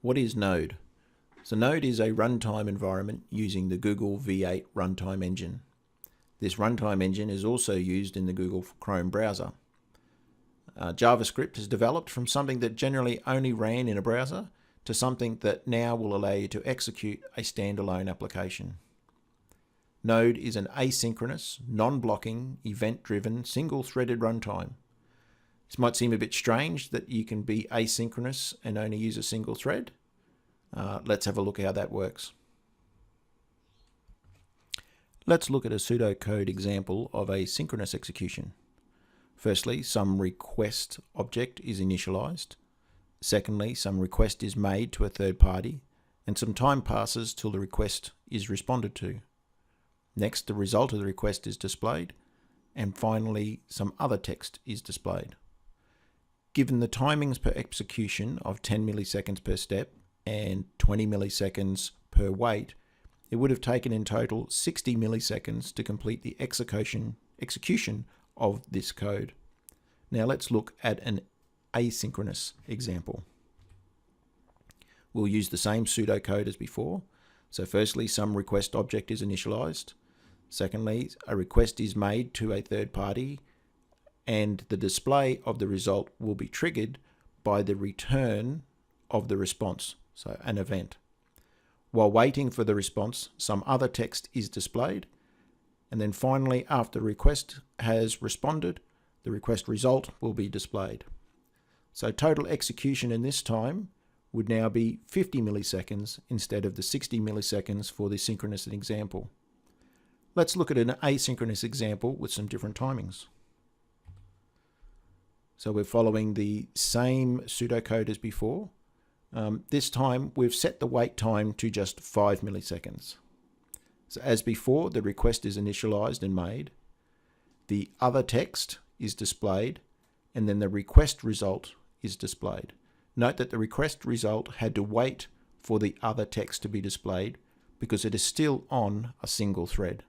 What is Node? So Node is a runtime environment using the Google V8 runtime engine. This runtime engine is also used in the Google Chrome browser. JavaScript is developed from something that generally only ran in a browser to something that now will allow you to execute a standalone application. Node is an asynchronous, non-blocking, event-driven, single-threaded runtime. This might seem a bit strange that you can be asynchronous and only use a single thread. Let's have a look at how that works. Let's look at a pseudocode example of a synchronous execution. Firstly, some request object is initialized. Secondly, some request is made to a third party, and some time passes till the request is responded to. Next, the result of the request is displayed, and finally, some other text is displayed. Given the timings per execution of 10 milliseconds per step and 20 milliseconds per wait, it would have taken in total 60 milliseconds to complete the execution of this code. Now let's look at an asynchronous example. We'll use the same pseudocode as before. So firstly, some request object is initialized. Secondly, a request is made to a third party, and the display of the result will be triggered by the return of the response, so an event. While waiting for the response, some other text is displayed, and then finally, after the request has responded, the request result will be displayed. So total execution in this time would now be 50 milliseconds instead of the 60 milliseconds for the synchronous example. Let's look at an asynchronous example with some different timings. So we're following the same pseudocode as before. This time we've set the wait time to just 5 milliseconds. So as before, the request is initialized and made. The other text is displayed, and then the request result is displayed. Note that the request result had to wait for the other text to be displayed because it is still on a single thread.